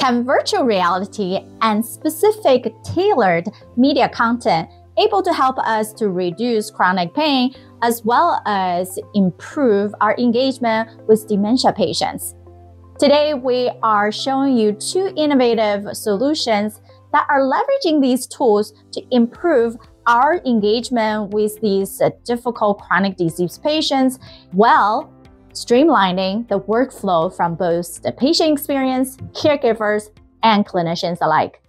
have virtual reality and specific tailored media content able to help us to reduce chronic pain as well as improve our engagement with dementia patients. Today, we are showing you two innovative solutions that are leveraging these tools to improve our engagement with these difficult chronic disease patients while streamlining the workflow from both the patient experience, caregivers, and clinicians alike.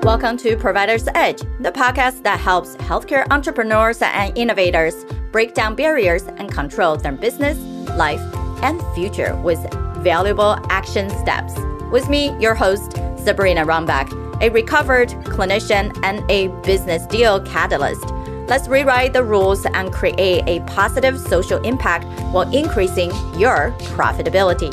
Welcome to Provider's Edge, the podcast that helps healthcare entrepreneurs and innovators break down barriers and control their business, life, and future with valuable action steps. With me, your host, Sabrina Runbeck, a recovered clinician and a business deal catalyst. Let's rewrite the rules and create a positive social impact while increasing your profitability.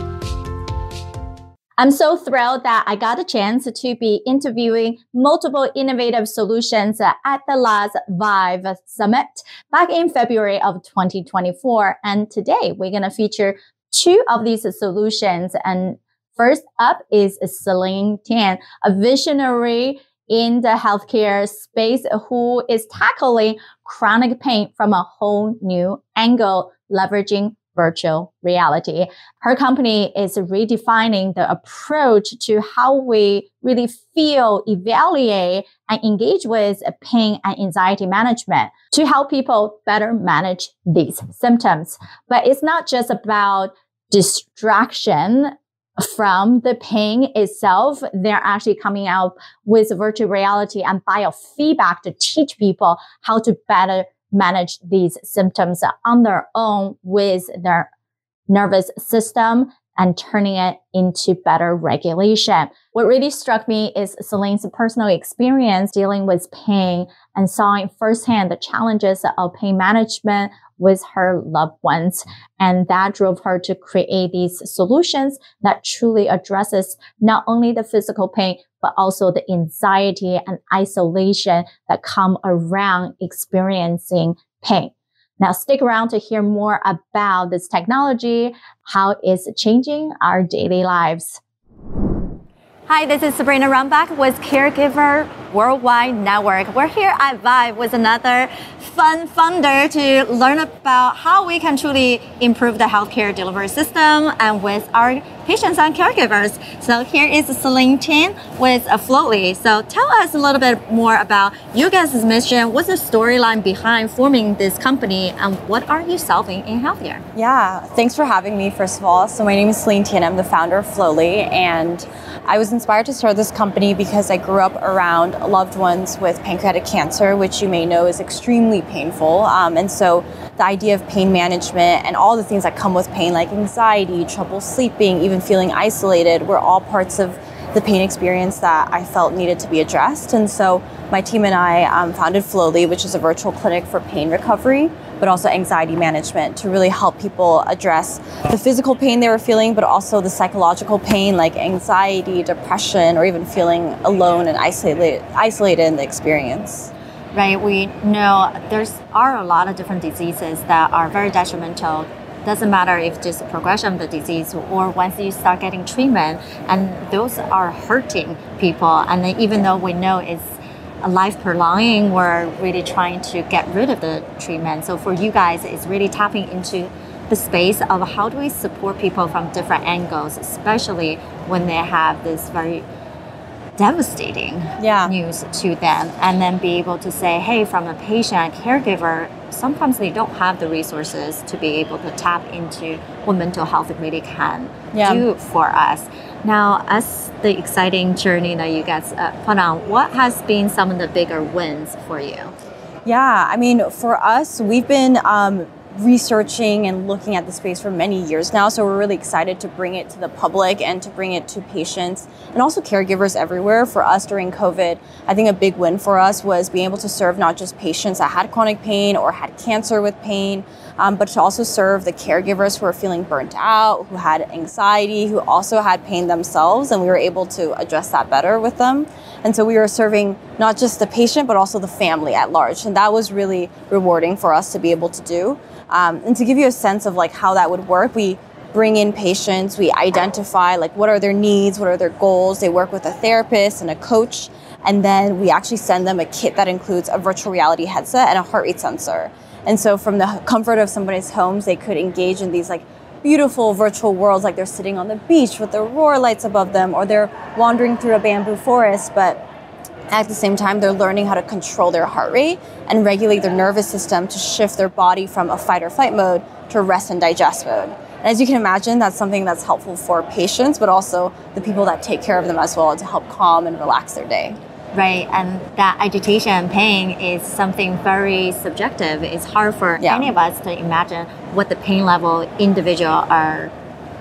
I'm so thrilled that I got a chance to be interviewing multiple innovative solutions at the last ViVE Summit back in February of 2024. And today we're going to feature two of these solutions. And first up is Celine Tien, a visionary in the healthcare space who is tackling chronic pain from a whole new angle, leveraging virtual reality. Her company is redefining the approach to how we really feel, evaluate, and engage with pain and anxiety management to help people better manage these symptoms. But it's not just about distraction from the pain itself. They're actually coming out with virtual reality and biofeedback to teach people how to better manage these symptoms on their own with their nervous system and turning it into better regulation. What really struck me is Celine's personal experience dealing with pain and saw firsthand the challenges of pain management with her loved ones. And that drove her to create these solutions that truly addresses not only the physical pain, but also the anxiety and isolation that come around experiencing pain. Now, stick around to hear more about this technology, how it's changing our daily lives. Hi, this is Sabrina Runbeck with Caregiver Worldwide Network. We're here at ViVE with another fun funder to learn about how we can truly improve the healthcare delivery system and with our patients and caregivers. So here is Celine Tien with Floatly. So tell us a little bit more about you guys' mission. What's the storyline behind forming this company and what are you solving in healthcare? Yeah, thanks for having me, first of all. So my name is Celine Tien. I'm the founder of Floatly, and I was inspired to start this company because I grew up around loved ones with pancreatic cancer, which you may know is extremely painful. And so the idea of pain management and all the things that come with pain, like anxiety, trouble sleeping, even feeling isolated, were all parts of the pain experience that I felt needed to be addressed. And so my team and I founded Floatly, which is a virtual clinic for pain recovery, but also anxiety management to really help people address the physical pain they were feeling, but also the psychological pain like anxiety, depression, or even feeling alone and isolated in the experience. Right, we know are a lot of different diseases that are very detrimental. Doesn't matter if just the progression of the disease or once you start getting treatment, and those are hurting people. And then even though we know it's a life prolonging, we're really trying to get rid of the treatment. So for you guys, it's really tapping into the space of how do we support people from different angles, especially when they have this very devastating news to them, and then be able to say, hey, from a patient and caregiver, sometimes they don't have the resources to be able to tap into what mental health really can do for us. Now, as the exciting journey that you guys put on, what has been some of the bigger wins for you? Yeah, I mean, for us, we've been researching and looking at the space for many years now. So we're really excited to bring it to the public and to bring it to patients and also caregivers everywhere. For us during COVID, I think a big win for us was being able to serve not just patients that had chronic pain or had cancer with pain, but to also serve the caregivers who are feeling burnt out, who had anxiety, who also had pain themselves, and we were able to address that better with them. And so we were serving not just the patient, but also the family at large. And that was really rewarding for us to be able to do. And to give you a sense of like how that would work, we bring in patients, we identify like what are their needs, what are their goals. They work with a therapist and a coach, and then we actually send them a kit that includes a virtual reality headset and a heart rate sensor. And so from the comfort of somebody's homes, they could engage in these like beautiful virtual worlds, like they're sitting on the beach with the aurora lights above them, or they're wandering through a bamboo forest, but at the same time, they're learning how to control their heart rate and regulate their nervous system to shift their body from a fight or flight mode to rest and digest mode. And as you can imagine, that's something that's helpful for patients, but also the people that take care of them as well, to help calm and relax their day. Right, and that agitation and pain is something very subjective. It's hard for any of us to imagine what the pain level individual are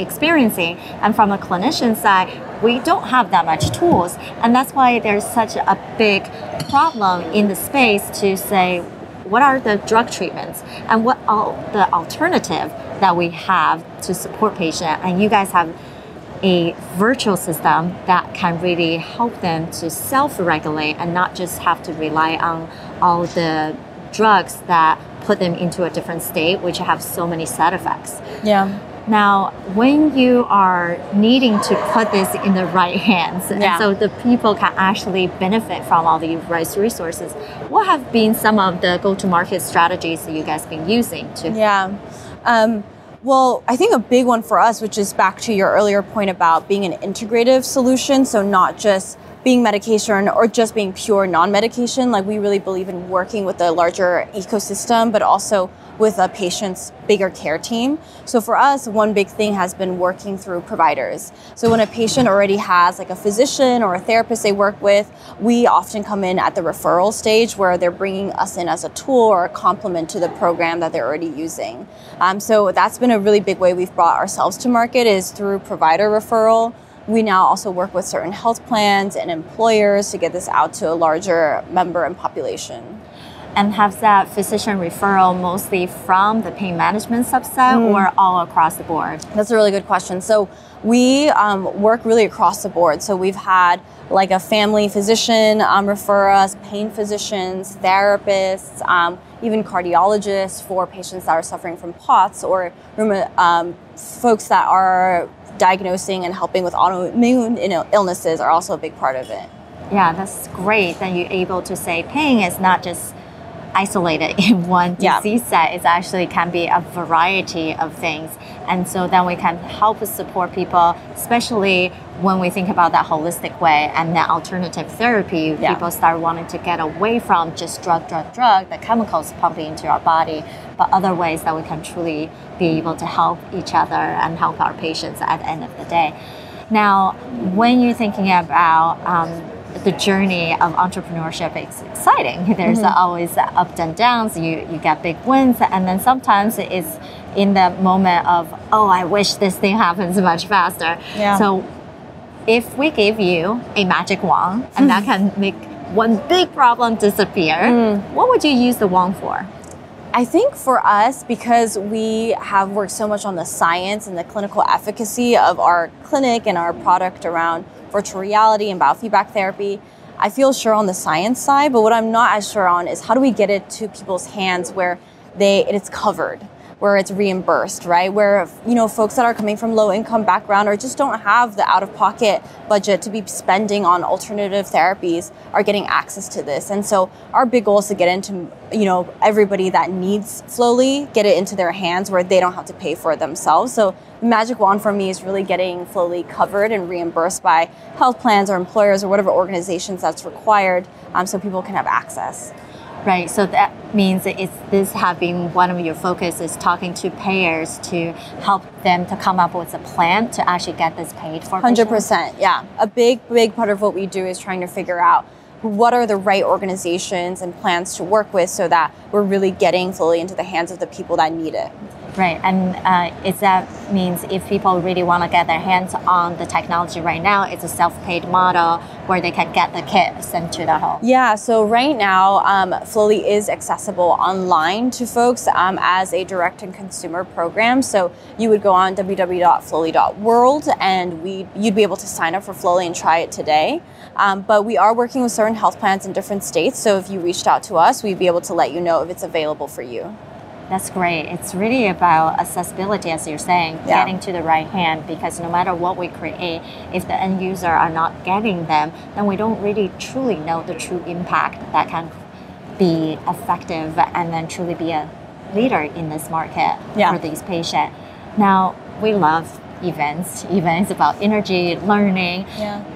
experiencing. And from a clinician side, we don't have that much tools. And that's why there's such a big problem in the space to say, what are the drug treatments and what are the alternative that we have to support patient? And you guys have a virtual system that can really help them to self-regulate and not just have to rely on all the drugs that put them into a different state, which have so many side effects. Yeah. Now, when you are needing to put this in the right hands, and so the people can actually benefit from all the right resources, what have been some of the go-to-market strategies that you guys been using to? Well, I think a big one for us, which is back to your earlier point about being an integrative solution, so not just being medication or just being pure non-medication. Like, we really believe in working with the larger ecosystem, but also with a patient's bigger care team. So for us, one big thing has been working through providers. So when a patient already has like a physician or a therapist they work with, we often come in at the referral stage where they're bringing us in as a tool or a complement to the program that they're already using. So that's been a really big way we've brought ourselves to market, is through provider referral. We now also work with certain health plans and employers to get this out to a larger member and population. And have that physician referral mostly from the pain management subset or all across the board? That's a really good question. So we work really across the board. So we've had like a family physician refer us, pain physicians, therapists, even cardiologists for patients that are suffering from POTS, or folks that are diagnosing and helping with autoimmune illnesses are also a big part of it. Yeah, that's great that you're able to say pain is not just isolated in one disease set. It actually can be a variety of things. And so then we can help support people, especially when we think about that holistic way and that alternative therapy. People start wanting to get away from just drug, the chemicals pumping into our body, but other ways that we can truly be able to help each other and help our patients at the end of the day. Now, when you're thinking about the journey of entrepreneurship, is exciting. There's always ups and downs. You get big wins, and then sometimes it's in the moment of, oh, I wish this thing happens much faster. So if we give you a magic wand and that can make one big problem disappear, what would you use the wand for? I think for us, because we have worked so much on the science and the clinical efficacy of our clinic and our product around virtual reality and biofeedback therapy, I feel sure on the science side, but what I'm not as sure on is how do we get it to people's hands where it's covered, where it's reimbursed, right? Where, folks that are coming from low income background or just don't have the out of pocket budget to be spending on alternative therapies are getting access to this. And so our big goal is to get into, everybody that needs Flowly, get it into their hands where they don't have to pay for it themselves. So the magic wand for me is really getting Flowly covered and reimbursed by health plans or employers or whatever organizations that's required, so people can have access. Right, so that means this have been one of your focus is talking to payers to help them to come up with a plan to actually get this paid for. 100%, yeah. A big part of what we do is trying to figure out what are the right organizations and plans to work with so that we're really getting Flowly into the hands of the people that need it. Right, and that means if people really want to get their hands on the technology right now, it's a self-paid model where they can get the kit sent to their home. Yeah, so right now, Flowly is accessible online to folks as a direct-to-consumer program. So you would go on www.flowly.world and you'd be able to sign up for Flowly and try it today. But we are working with certain health plans in different states. So if you reached out to us, we'd be able to let you know if it's available for you. That's great. It's really about accessibility, as you're saying, getting to the right hand, because no matter what we create, if the end user are not getting them, then we don't really truly know the true impact that can be effective and then truly be a leader in this market for these patients. Now, we love events. Events about energy, learning.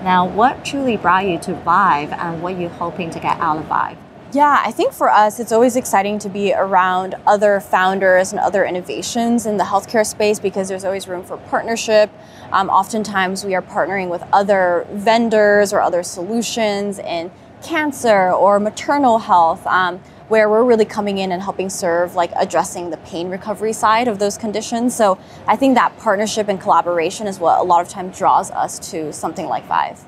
Now, what truly brought you to ViVE, and what are you hoping to get out of ViVE? Yeah, I think for us, it's always exciting to be around other founders and other innovations in the healthcare space, because there's always room for partnership. Oftentimes we are partnering with other vendors or other solutions in cancer or maternal health, where we're really coming in and helping serve, like addressing the pain recovery side of those conditions. So I think that partnership and collaboration is what a lot of time draws us to something like ViVE.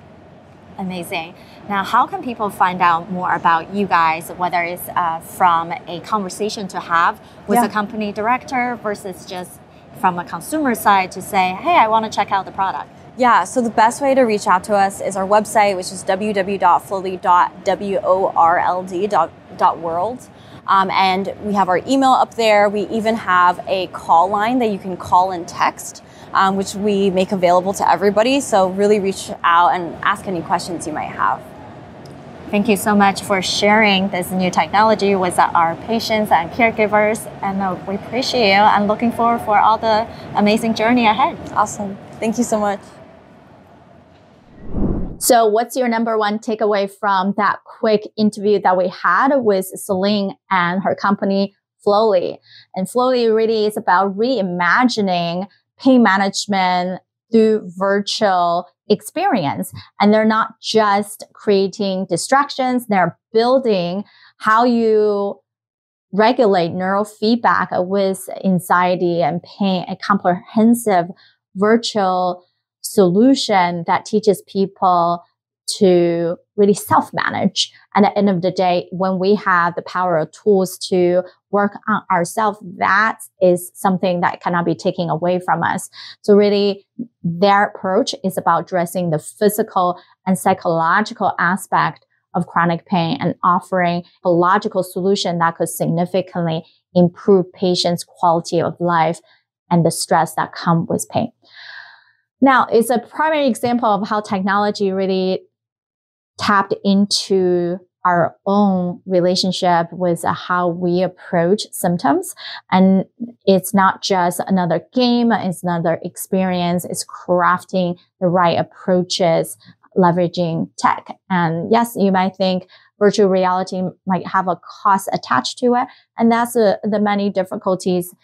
Amazing. Now, how can people find out more about you guys, whether it's from a conversation to have with a company director versus just from a consumer side to say, hey, I want to check out the product? Yeah, so the best way to reach out to us is our website, which is www.flowly.world. And we have our email up there. We even have a call line that you can call and text, which we make available to everybody. So really reach out and ask any questions you might have. Thank you so much for sharing this new technology with our patients and caregivers. And we appreciate you and looking forward for all the amazing journey ahead. Awesome. Thank you so much. So what's your number one takeaway from that quick interview that we had with Celine and her company, Flowly? And Flowly really is about reimagining pain management through virtual experience. And they're not just creating distractions, they're building how you regulate neural feedback with anxiety and pain, a comprehensive virtual solution that teaches people to really self-manage. And at the end of the day, when we have the power of tools to work on ourselves, that is something that cannot be taken away from us. So really, their approach is about addressing the physical and psychological aspect of chronic pain and offering a logical solution that could significantly improve patients' quality of life and the stress that come with pain. Now, it's a primary example of how technology really tapped into our own relationship with how we approach symptoms. And it's not just another game, it's another experience. It's crafting the right approaches, leveraging tech. And yes, you might think virtual reality might have a cost attached to it. And that's the many difficulties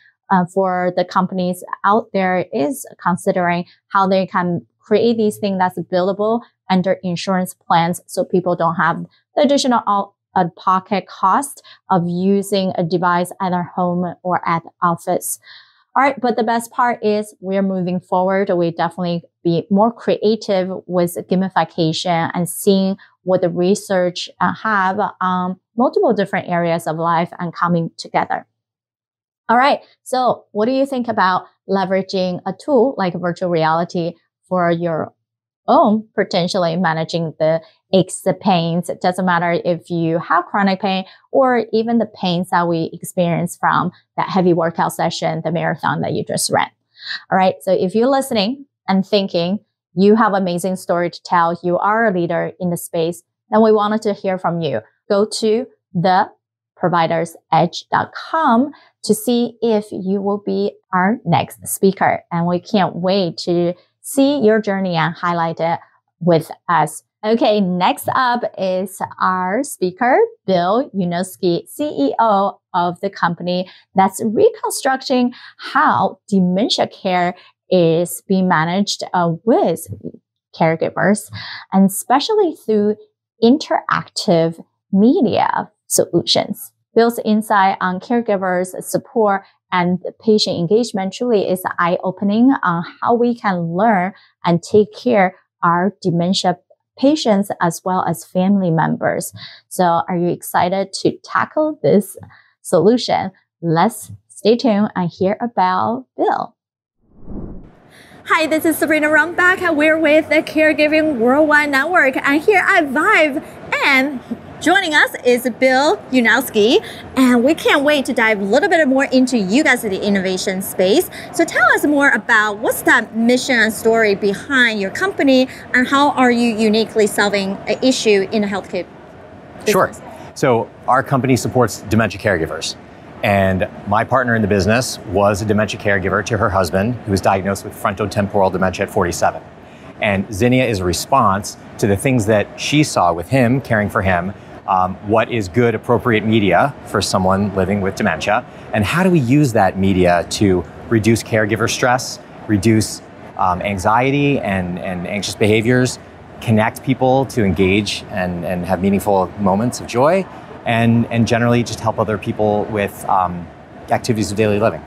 for the companies out there is considering how they can create these things that's billable under insurance plans, so people don't have the additional out-of-pocket cost of using a device at their home or at the office. All right, but the best part is we're moving forward. We definitely be more creative with gamification and seeing what the research have on multiple different areas of life and coming together. All right, so what do you think about leveraging a tool like virtual reality for your own potentially managing the aches, the pains? It doesn't matter if you have chronic pain or even the pains that we experience from that heavy workout session, the marathon that you just ran. All right, so if you're listening and thinking you have an amazing story to tell, you are a leader in the space, then we wanted to hear from you. Go to theprovidersedge.com to see if you will be our next speaker. And we can't wait to see your journey and highlight it with us. Okay, next up is our speaker, Bill Uniowski, CEO of the company that's reconstructing how dementia care is being managed with caregivers, and especially through interactive media solutions. Bill's insight on caregivers support and patient engagement truly is eye-opening on how we can learn and take care of our dementia patients as well as family members. So are you excited to tackle this solution? Let's stay tuned and hear about Bill. Hi, this is Sabrina Runbeck. We're with the Caregiving Worldwide Network and here at ViVE. And Joining us is Bill Uniowski, and we can't wait to dive a little bit more into you guys in the innovation space. So tell us more about what's that mission and story behind your company, and how are you uniquely solving an issue in the healthcare business? Sure. So our company supports dementia caregivers. And my partner in the business was a dementia caregiver to her husband, who was diagnosed with frontotemporal dementia at 47. And Zinnia is a response to the things that she saw with him, caring for him, what is good, appropriate media for someone living with dementia, and how do we use that media to reduce caregiver stress, reduce anxiety and anxious behaviors, connect people to engage and have meaningful moments of joy, and generally just help other people with activities of daily living.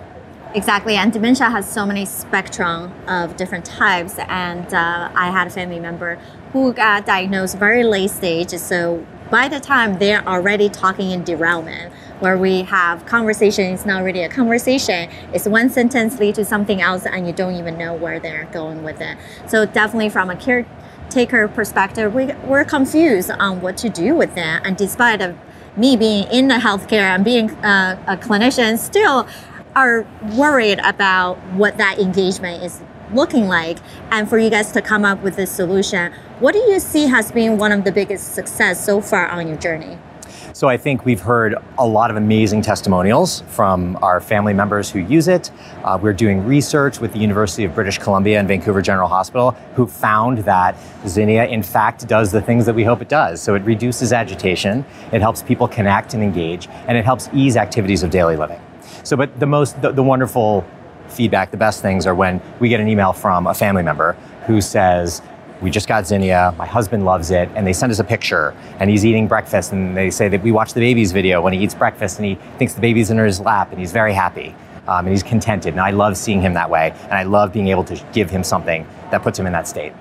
Exactly, and dementia has so many spectrum of different types, and I had a family member who got diagnosed very late stage, so by the time they're already talking in derailment, where we have conversation, it's not really a conversation, it's one sentence lead to something else and you don't even know where they're going with it. So definitely from a caretaker perspective, we're confused on what to do with that, and despite of me being in the healthcare and being a clinician, still are worried about what that engagement is looking like. And for you guys to come up with this solution, what do you see has been one of the biggest success so far on your journey? So I think we've heard a lot of amazing testimonials from our family members who use it. We're doing research with the University of British Columbia and Vancouver General Hospital, who found that Zinnia, in fact, does the things that we hope it does. So it reduces agitation, it helps people connect and engage, and it helps ease activities of daily living. So, but the wonderful feedback, the best things are when we get an email from a family member who says, we just got Zinnia, my husband loves it, and they send us a picture, and he's eating breakfast, and they say that we watch the baby's video when he eats breakfast, and he thinks the baby's in his lap, and he's very happy, and he's contented, and I love seeing him that way, and I love being able to give him something that puts him in that state.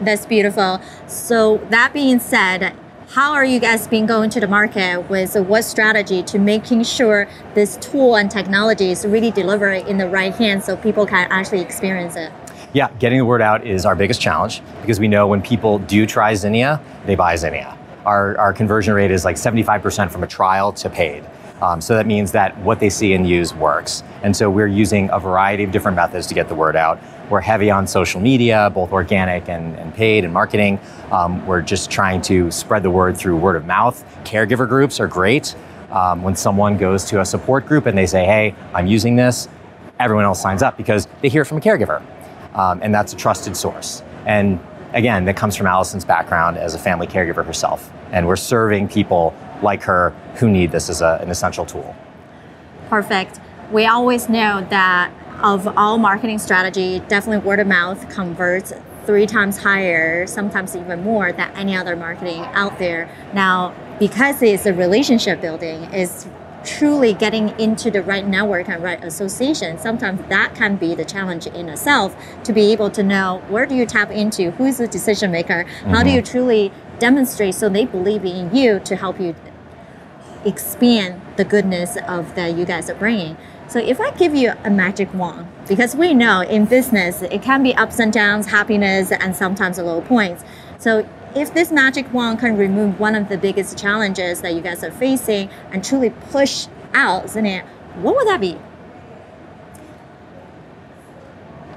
That's beautiful. So that being said, how are you guys been going to the market with what strategy to making sure this tool and technology is really delivered in the right hands so people can actually experience it? Yeah, getting the word out is our biggest challenge, because we know when people do try Zinnia, they buy Zinnia. Our conversion rate is like 75% from a trial to paid. So that means that what they see and use works. And so we're using a variety of different methods to get the word out. We're heavy on social media, both organic and paid and marketing. We're just trying to spread the word through word of mouth. Caregiver groups are great. When someone goes to a support group and they say, hey, I'm using this, everyone else signs up because they hear it from a caregiver. And that's a trusted source. And again, that comes from Allison's background as a family caregiver herself. And we're serving people like her who need this as an essential tool. Perfect. We always know that of all marketing strategy, definitely word of mouth converts 3 times higher, sometimes even more than any other marketing out there. Now, because it's a relationship building, it's truly getting into the right network and right association. Sometimes that can be the challenge in itself, to be able to know where do you tap into, who's the decision maker, how do you truly demonstrate so they believe in you to help you expand the goodness of that you guys are bringing. So if I give you a magic wand, because we know in business it can be ups and downs, happiness, and sometimes low points. So if this magic wand can remove one of the biggest challenges that you guys are facing and truly push out Zinnia, what would that be?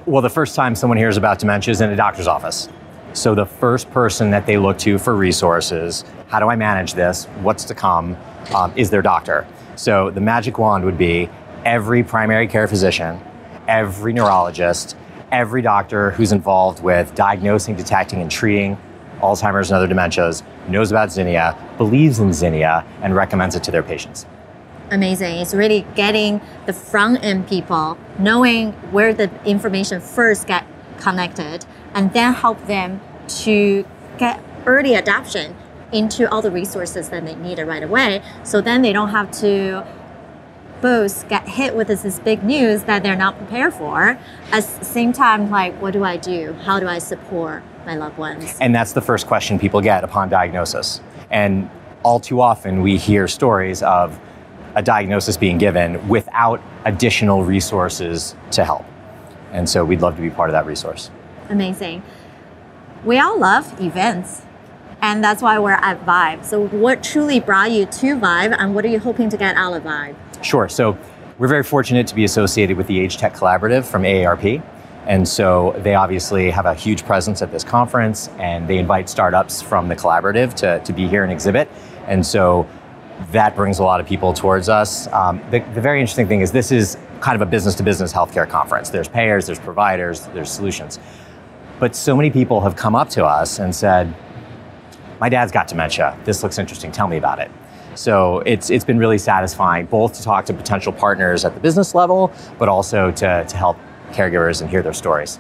Well, the first time someone hears about dementia is in a doctor's office. So the first person that they look to for resources, how do I manage this, what's to come, is their doctor. So the magic wand would be every primary care physician, every neurologist, every doctor who's involved with diagnosing, detecting, and treating Alzheimer's and other dementias knows about Zinnia, believes in Zinnia, and recommends it to their patients. Amazing. It's really getting the front end people, knowing where the information first get connected, and then help them to get early adoption into all the resources that they need right away. So then they don't have to both get hit with this big news that they're not prepared for. At the same time, like, what do I do? How do I support my loved ones? And that's the first question people get upon diagnosis. And all too often we hear stories of a diagnosis being given without additional resources to help. And so we'd love to be part of that resource. Amazing. We all love events. And that's why we're at ViVE. So what truly brought you to ViVE, and what are you hoping to get out of ViVE? Sure. So we're very fortunate to be associated with the Age Tech Collaborative from AARP. And so they obviously have a huge presence at this conference, and they invite startups from the collaborative to be here and exhibit. And so that brings a lot of people towards us. The very interesting thing is this is kind of a business-to-business healthcare conference. There's payers, there's providers, there's solutions. But so many people have come up to us and said, my dad's got dementia. This looks interesting. Tell me about it. So it's been really satisfying, both to talk to potential partners at the business level, but also to help caregivers and hear their stories.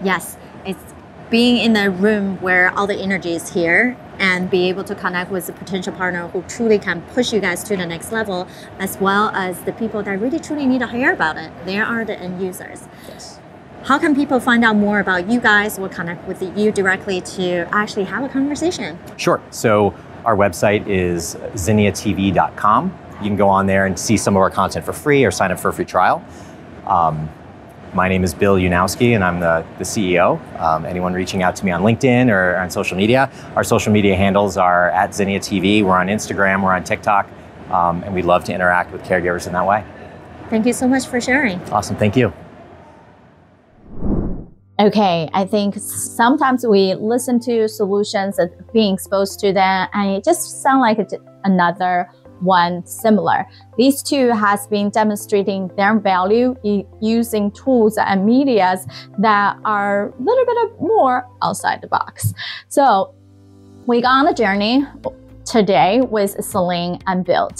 Yes, it's being in a room where all the energy is here and be able to connect with a potential partner who truly can push you guys to the next level, as well as the people that really truly need to hear about it. They are the end users. Yes. How can people find out more about you guys or connect with you directly to actually have a conversation? Sure. So our website is zinniatv.com. You can go on there and see some of our content for free or sign up for a free trial. My name is Bill Uniowski, and I'm the CEO. Anyone reaching out to me on LinkedIn or on social media, our social media handles are at @ZinniaTV. We're on Instagram, we're on TikTok, and we'd love to interact with caregivers in that way. Thank you so much for sharing. Awesome. Thank you. Okay, I think sometimes we listen to solutions and being exposed to them, and it just sounds like another one similar. These two has been demonstrating their value using tools and medias that are a little bit more outside the box. So we got on a journey today with Celine and Bill,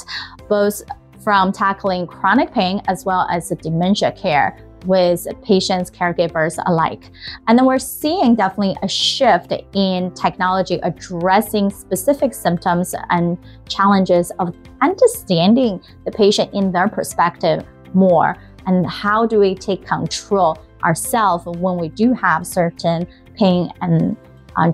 both from tackling chronic pain as well as the dementia care with patients, caregivers alike. And then we're seeing definitely a shift in technology addressing specific symptoms and challenges of understanding the patient in their perspective more. And how do we take control ourselves when we do have certain pain and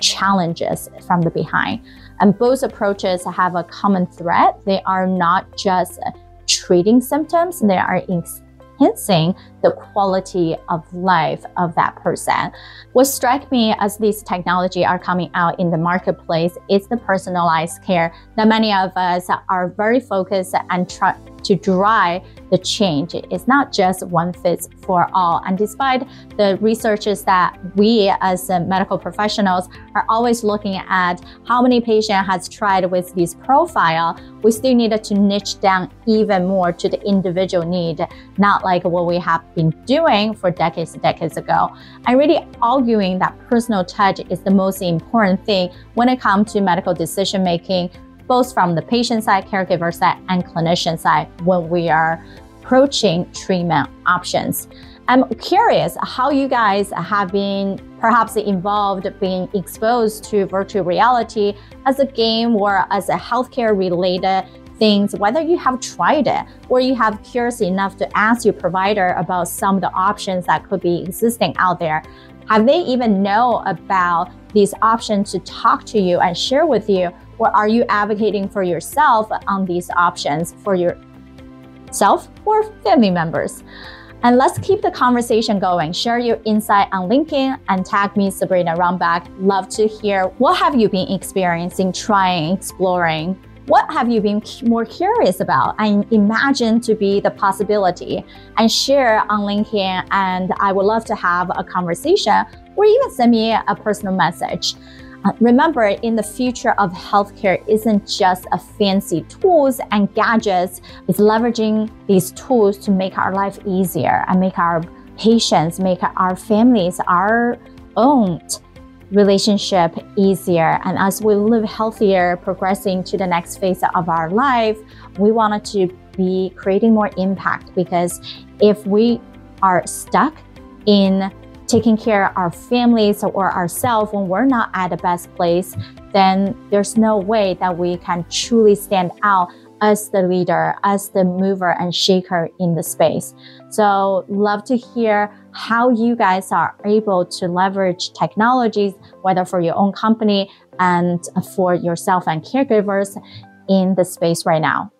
challenges from the behind. And both approaches have a common thread. They are not just treating symptoms, they are enhancing the quality of life of that person. What strikes me as these technology are coming out in the marketplace is the personalized care that many of us are very focused and try to drive the change. It's not just one fits for all. And despite the researches that we as medical professionals are always looking at how many patients has tried with this profile, we still needed to niche down even more to the individual need, not like what we have been doing for decades and decades ago. I'm really arguing that personal touch is the most important thing when it comes to medical decision making, both from the patient side, caregiver side, and clinician side when we are approaching treatment options. I'm curious how you guys have been perhaps involved, being exposed to virtual reality as a game or as a healthcare related things, whether you have tried it or you have curious enough to ask your provider about some of the options that could be existing out there. Have they even know about these options to talk to you and share with you? Or are you advocating for yourself on these options for yourself or family members? And let's keep the conversation going. Share your insight on LinkedIn and tag me, Sabrina Runbeck. Love to hear what have you been experiencing, trying, exploring. What have you been more curious about and imagine to be the possibility? And share on LinkedIn, and I would love to have a conversation or even send me a personal message. Remember, in the future of healthcare isn't just a fancy tools and gadgets. It's leveraging these tools to make our life easier and make our patients, make our families, our own relationship easier. And as we live healthier, progressing to the next phase of our life, we wanted to be creating more impact, because if we are stuck in taking care of our families or ourselves when we're not at the best place, then there's no way that we can truly stand out as the leader, as the mover and shaker in the space. So love to hear how you guys are able to leverage technologies, whether for your own company and for yourself and caregivers in the space right now.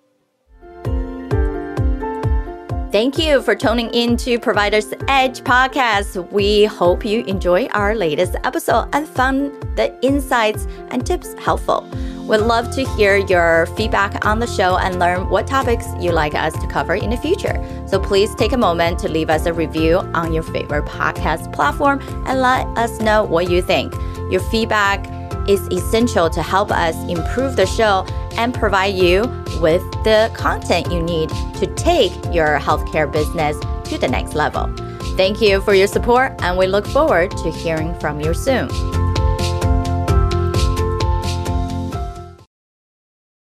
Thank you for tuning in to Provider's Edge podcast. We hope you enjoy our latest episode and found the insights and tips helpful. We'd love to hear your feedback on the show and learn what topics you'd like us to cover in the future. So please take a moment to leave us a review on your favorite podcast platform and let us know what you think. Your feedback is essential to help us improve the show and provide you with the content you need to take your healthcare business to the next level. Thank you for your support, and we look forward to hearing from you soon.